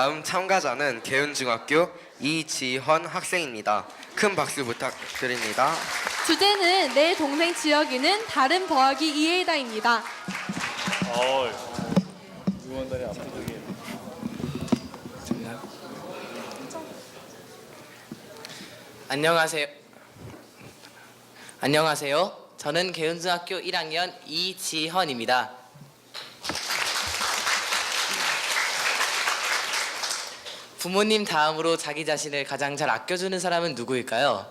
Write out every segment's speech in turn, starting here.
다음 참가자는 개운중학교 이지헌 학생입니다. 큰 박수 부탁드립니다. 주제는 내 동생 지혁이는 다른 더하기 2에다입니다. 응원단이 압도적이에요. 안녕하세요. 저는 개운중학교 1학년 이지헌입니다. 부모님 다음으로 자기 자신을 가장 잘 아껴주는 사람은 누구일까요?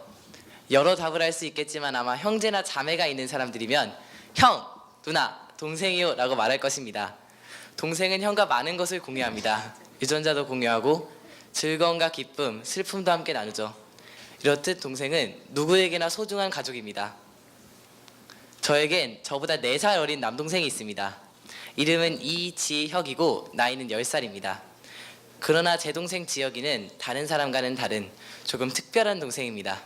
여러 답을 할 수 있겠지만 아마 형제나 자매가 있는 사람들이면 형, 누나, 동생이요 라고 말할 것입니다. 동생은 형과 많은 것을 공유합니다. 유전자도 공유하고 즐거움과 기쁨, 슬픔도 함께 나누죠. 이렇듯 동생은 누구에게나 소중한 가족입니다. 저에겐 저보다 4살 어린 남동생이 있습니다. 이름은 이지혁이고 나이는 10살입니다. 그러나 제 동생 지혁이는 다른 사람과는 다른 조금 특별한 동생입니다.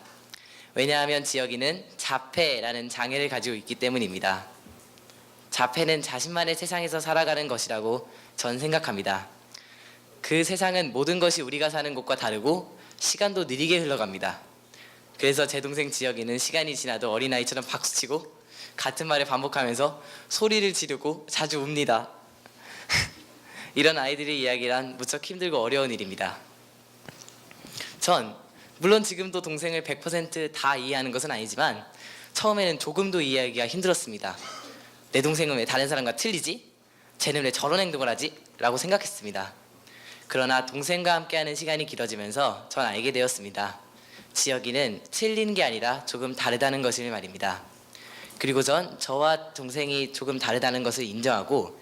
왜냐하면 지혁이는 자폐라는 장애를 가지고 있기 때문입니다. 자폐는 자신만의 세상에서 살아가는 것이라고 전 생각합니다. 그 세상은 모든 것이 우리가 사는 곳과 다르고 시간도 느리게 흘러갑니다. 그래서 제 동생 지혁이는 시간이 지나도 어린아이처럼 박수치고 같은 말을 반복하면서 소리를 지르고 자주 웁니다. 이런 아이들의 이야기란 무척 힘들고 어려운 일입니다. 전 물론 지금도 동생을 100% 이해하는 것은 아니지만 처음에는 조금도 이해하기가 힘들었습니다. 내 동생은 왜 다른 사람과 틀리지? 쟤는 왜 저런 행동을 하지? 라고 생각했습니다. 그러나 동생과 함께하는 시간이 길어지면서 전 알게 되었습니다. 지혁이는 틀린 게 아니라 조금 다르다는 것을 말입니다. 그리고 전 저와 동생이 조금 다르다는 것을 인정하고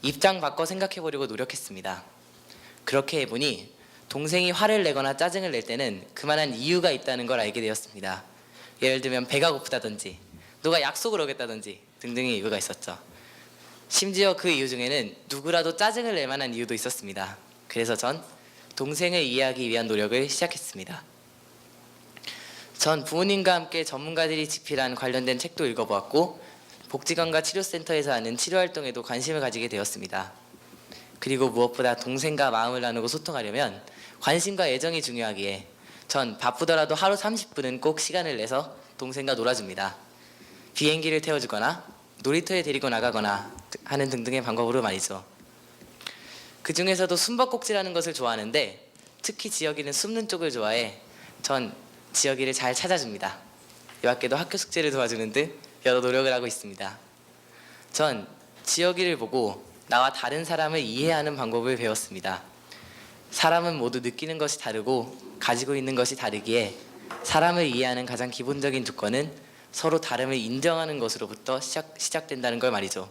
입장 바꿔 생각해보려고 노력했습니다. 그렇게 해보니 동생이 화를 내거나 짜증을 낼 때는 그만한 이유가 있다는 걸 알게 되었습니다. 예를 들면 배가 고프다든지 누가 약속을 어겼다든지 등등의 이유가 있었죠. 심지어 그 이유 중에는 누구라도 짜증을 낼 만한 이유도 있었습니다. 그래서 전 동생을 이해하기 위한 노력을 시작했습니다. 전 부모님과 함께 전문가들이 집필한 관련된 책도 읽어보았고 복지관과 치료센터에서 하는 치료활동에도 관심을 가지게 되었습니다. 그리고 무엇보다 동생과 마음을 나누고 소통하려면 관심과 애정이 중요하기에 전 바쁘더라도 하루 30분은 꼭 시간을 내서 동생과 놀아줍니다. 비행기를 태워주거나 놀이터에 데리고 나가거나 하는 등등의 방법으로 말이죠. 그 중에서도 숨바꼭질하는 것을 좋아하는데 특히 지혁이는 숨는 쪽을 좋아해 전 지혁이를 잘 찾아줍니다. 이 밖에도 학교 숙제를 도와주는 등 여러 노력을 하고 있습니다. 전 지혁이를 보고 나와 다른 사람을 이해하는 방법을 배웠습니다. 사람은 모두 느끼는 것이 다르고 가지고 있는 것이 다르기에 사람을 이해하는 가장 기본적인 조건은 서로 다름을 인정하는 것으로부터 시작된다는 걸 말이죠.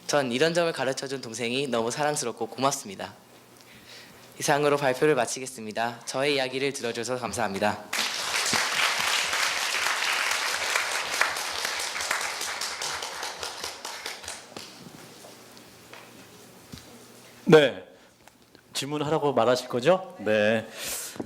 전 이런 점을 가르쳐준 동생이 너무 사랑스럽고 고맙습니다. 이상으로 발표를 마치겠습니다. 저의 이야기를 들어줘서 감사합니다. 네, 질문하라고 말하실 거죠? 네.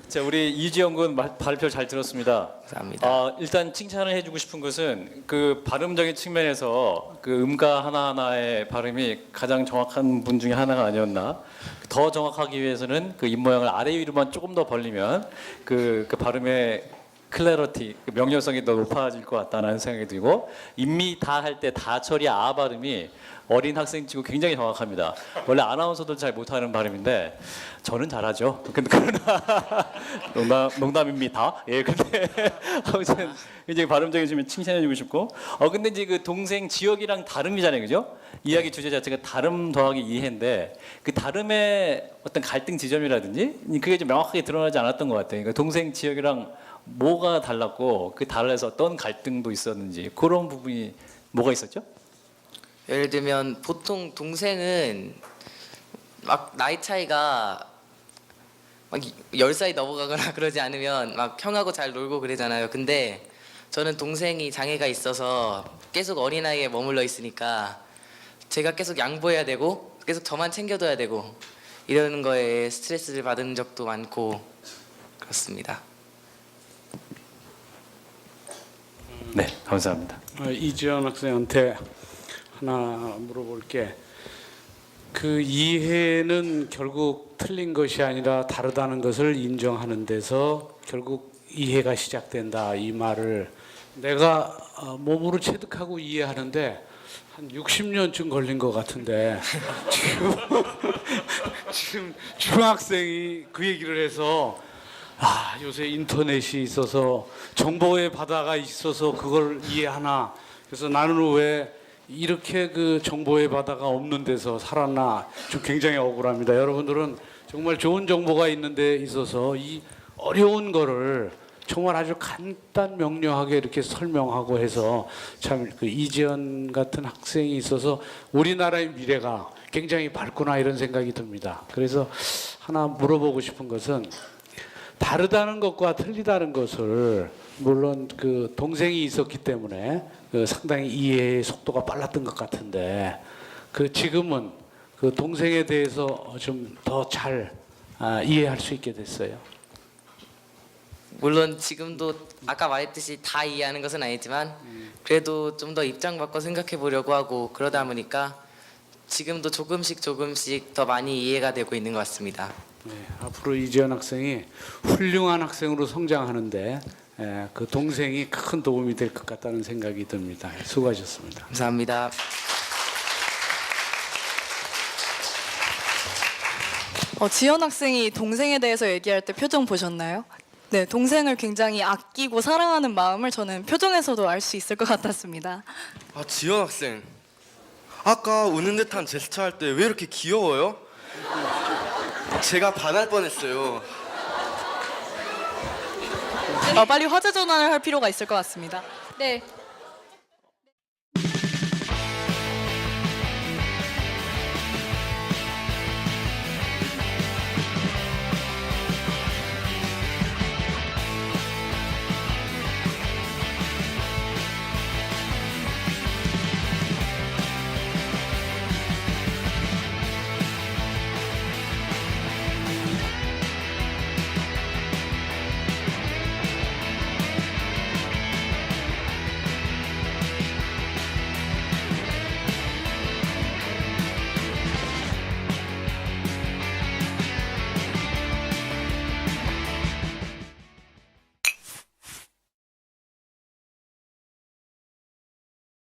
자, 우리 이지영 군 발표 잘 들었습니다. 감사합니다. 일단 칭찬을 해주고 싶은 것은 그 발음적인 측면에서 그 음가 하나하나의 발음이 가장 정확한 분 중에 하나가 아니었나. 더 정확하기 위해서는 그 입모양을 아래 위로만 조금 더 벌리면 그 발음의 클래러티, 그 명료성이 더 높아질 것 같다는 생각이 들고 인미 다 할 때 다 처리 아 발음이 어린 학생치고 굉장히 정확합니다. 원래 아나운서도 잘 못하는 발음인데 저는 잘하죠. 근데 그러나 농담입니다. 예, 근데 아무튼 굉장히 발음적인 점에 칭찬해주고 싶고 근데 이제 그 동생 지혁이랑 다름이잖아요, 그죠? 이야기 주제 자체가 다름 더하기 이해인데 그 다름의 어떤 갈등 지점이라든지 그게 좀 명확하게 드러나지 않았던 것 같아요. 그러니까 동생 지혁이랑 뭐가 달랐고 그 달라서 어떤 갈등도 있었는지 그런 부분이 뭐가 있었죠? 예를 들면 보통 동생은 막 나이 차이가 막 10살이 넘어가거나 그러지 않으면 막 형하고 잘 놀고 그러잖아요. 근데 저는 동생이 장애가 있어서 계속 어린아이에 머물러 있으니까 제가 계속 양보해야 되고 계속 저만 챙겨둬야 되고 이러는 거에 스트레스를 받은 적도 많고 그렇습니다. 네, 감사합니다. 이지연 학생한테 하나 물어볼게. 그 이해는 결국 틀린 것이 아니라 다르다는 것을 인정하는 데서 결국 이해가 시작된다, 이 말을 내가 몸으로 체득하고 이해하는데 한 60년쯤 걸린 것 같은데 지금 중학생이 그 얘기를 해서 요새 인터넷이 있어서 정보의 바다가 있어서 그걸 이해하나, 그래서 나는 왜 이렇게 그 정보의 바다가 없는 데서 살았나 좀 굉장히 억울합니다. 여러분들은 정말 좋은 정보가 있는 데 있어서 이 어려운 거를 정말 아주 간단 명료하게 이렇게 설명하고 해서 참 그 이지연 같은 학생이 있어서 우리나라의 미래가 굉장히 밝구나 이런 생각이 듭니다. 그래서 하나 물어보고 싶은 것은 다르다는 것과 틀리다는 것을 물론 그 동생이 있었기 때문에 그 상당히 이해의 속도가 빨랐던 것 같은데 그 지금은 그 동생에 대해서 좀 더 잘 이해할 수 있게 됐어요. 물론 지금도 아까 말했듯이 다 이해하는 것은 아니지만 그래도 좀 더 입장 바꿔 생각해 보려고 하고 그러다 보니까 지금도 조금씩 더 많이 이해가 되고 있는 것 같습니다. 네, 앞으로 이지연 학생이 훌륭한 학생으로 성장하는데 그 동생이 큰 도움이 될 것 같다는 생각이 듭니다. 수고하셨습니다. 감사합니다. 지연 학생이 동생에 대해서 얘기할 때 표정 보셨나요? 네, 동생을 굉장히 아끼고 사랑하는 마음을 저는 표정에서도 알 수 있을 것 같았습니다. 지현 학생. 아까 우는 듯한 제스처 할 때 왜 이렇게 귀여워요? 제가 반할 뻔했어요. 빨리 화제 전환을 할 필요가 있을 것 같습니다. 네,